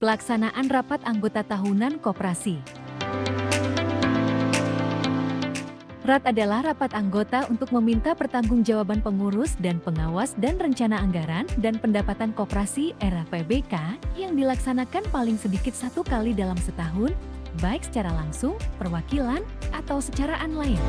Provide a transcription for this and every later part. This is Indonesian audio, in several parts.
Pelaksanaan rapat anggota tahunan koperasi. RAT adalah rapat anggota untuk meminta pertanggungjawaban pengurus dan pengawas dan rencana anggaran dan pendapatan koperasi (RAPBK) yang dilaksanakan paling sedikit 1 kali dalam setahun, baik secara langsung, perwakilan, atau secara online.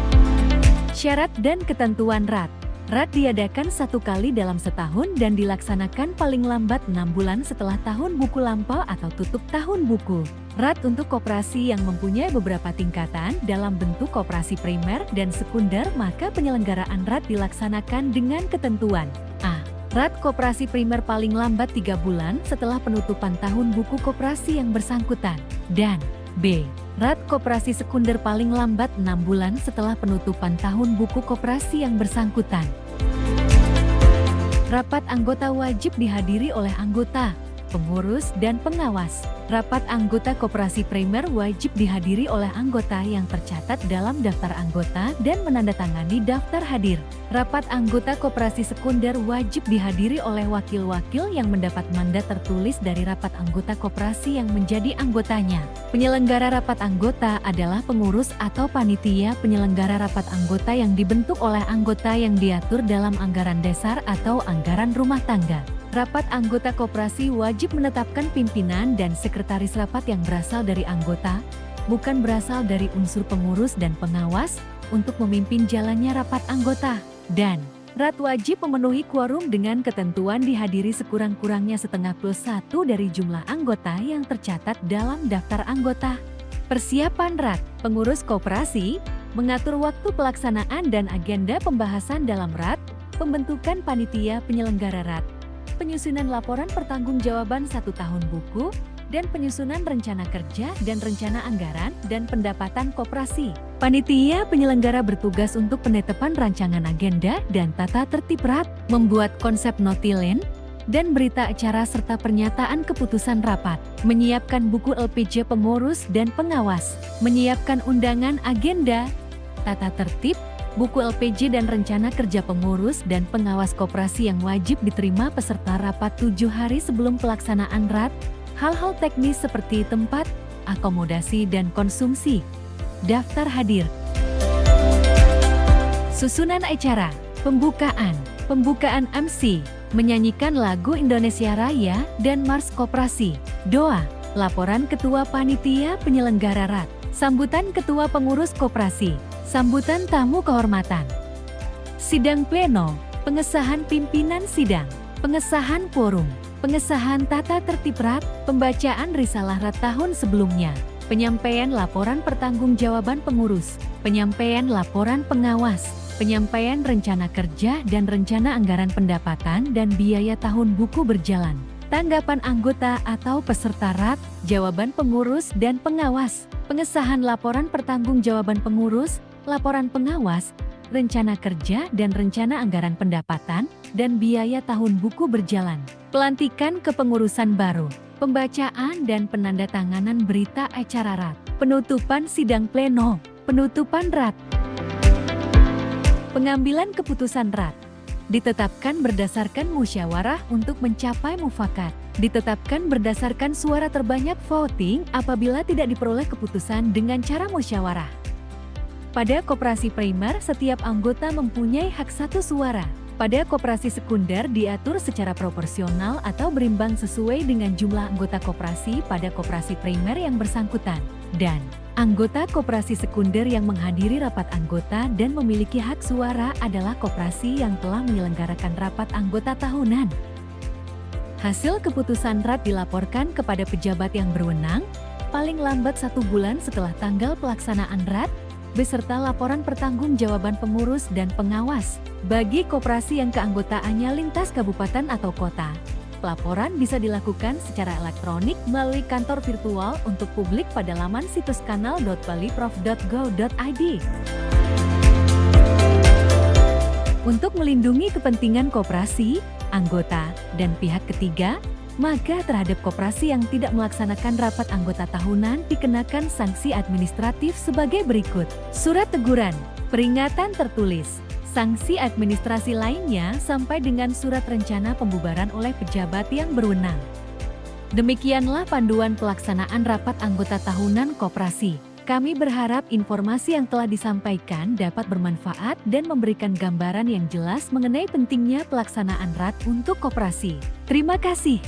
Syarat dan ketentuan RAT. RAT diadakan 1 kali dalam setahun dan dilaksanakan paling lambat 6 bulan setelah tahun buku lampau atau tutup tahun buku. RAT untuk koperasi yang mempunyai beberapa tingkatan dalam bentuk koperasi primer dan sekunder, maka penyelenggaraan RAT dilaksanakan dengan ketentuan A. RAT koperasi primer paling lambat 3 bulan setelah penutupan tahun buku koperasi yang bersangkutan, dan B. RAT koperasi sekunder paling lambat 6 bulan setelah penutupan tahun buku koperasi yang bersangkutan. Rapat anggota wajib dihadiri oleh anggota, pengurus, dan pengawas. Rapat anggota koperasi primer wajib dihadiri oleh anggota yang tercatat dalam daftar anggota dan menandatangani daftar hadir. Rapat anggota koperasi sekunder wajib dihadiri oleh wakil-wakil yang mendapat mandat tertulis dari rapat anggota koperasi yang menjadi anggotanya. Penyelenggara rapat anggota adalah pengurus atau panitia penyelenggara rapat anggota yang dibentuk oleh anggota yang diatur dalam anggaran dasar atau anggaran rumah tangga. Rapat anggota koperasi wajib menetapkan pimpinan dan sekretaris rapat yang berasal dari anggota, bukan berasal dari unsur pengurus dan pengawas, untuk memimpin jalannya rapat anggota. Dan RAT wajib memenuhi quorum dengan ketentuan dihadiri sekurang-kurangnya setengah plus 1 dari jumlah anggota yang tercatat dalam daftar anggota. Persiapan RAT. Pengurus koperasi mengatur waktu pelaksanaan dan agenda pembahasan dalam RAT, pembentukan panitia penyelenggara RAT, penyusunan laporan pertanggungjawaban 1 tahun buku, dan penyusunan rencana kerja dan rencana anggaran dan pendapatan koperasi. Panitia penyelenggara bertugas untuk penetapan rancangan agenda dan tata tertib RAT, membuat konsep notilen dan berita acara serta pernyataan keputusan rapat, menyiapkan buku LPJ pengurus dan pengawas, menyiapkan undangan agenda, tata tertib, buku LPJ dan rencana kerja pengurus dan pengawas koperasi yang wajib diterima peserta rapat 7 hari sebelum pelaksanaan RAT, hal-hal teknis seperti tempat, akomodasi dan konsumsi, daftar hadir. Susunan acara, pembukaan MC, menyanyikan lagu Indonesia Raya dan Mars Koperasi, doa, laporan ketua panitia penyelenggara RAT, sambutan ketua pengurus koperasi, sambutan tamu kehormatan, sidang pleno, pengesahan pimpinan sidang, pengesahan quorum, pengesahan tata tertib RAT, pembacaan risalah RAT tahun sebelumnya, penyampaian laporan pertanggungjawaban pengurus, penyampaian laporan pengawas, penyampaian rencana kerja dan rencana anggaran pendapatan dan biaya tahun buku berjalan, tanggapan anggota atau peserta RAT, jawaban pengurus dan pengawas, pengesahan laporan pertanggungjawaban pengurus, laporan pengawas, rencana kerja dan rencana anggaran pendapatan dan biaya tahun buku berjalan, pelantikan kepengurusan baru, pembacaan dan penandatanganan berita acara RAT, penutupan sidang pleno, penutupan RAT. Pengambilan keputusan RAT ditetapkan berdasarkan musyawarah untuk mencapai mufakat. Ditetapkan berdasarkan suara terbanyak voting apabila tidak diperoleh keputusan dengan cara musyawarah. Pada koperasi primer, setiap anggota mempunyai hak 1 suara. Pada koperasi sekunder diatur secara proporsional atau berimbang sesuai dengan jumlah anggota koperasi pada koperasi primer yang bersangkutan. Dan anggota koperasi sekunder yang menghadiri rapat anggota dan memiliki hak suara adalah koperasi yang telah menyelenggarakan rapat anggota tahunan. Hasil keputusan RAT dilaporkan kepada pejabat yang berwenang, paling lambat 1 bulan setelah tanggal pelaksanaan RAT, beserta laporan pertanggungjawaban pengurus dan pengawas. Bagi koperasi yang keanggotaannya lintas kabupaten atau kota, pelaporan bisa dilakukan secara elektronik melalui kantor virtual untuk publik pada laman situs kanal.baliprof.go.id. Untuk melindungi kepentingan koperasi, anggota, dan pihak ketiga, maka terhadap koperasi yang tidak melaksanakan rapat anggota tahunan dikenakan sanksi administratif sebagai berikut. Surat teguran, peringatan tertulis, sanksi administrasi lainnya sampai dengan surat rencana pembubaran oleh pejabat yang berwenang. Demikianlah panduan pelaksanaan rapat anggota tahunan koperasi. Kami berharap informasi yang telah disampaikan dapat bermanfaat dan memberikan gambaran yang jelas mengenai pentingnya pelaksanaan RAT untuk koperasi. Terima kasih.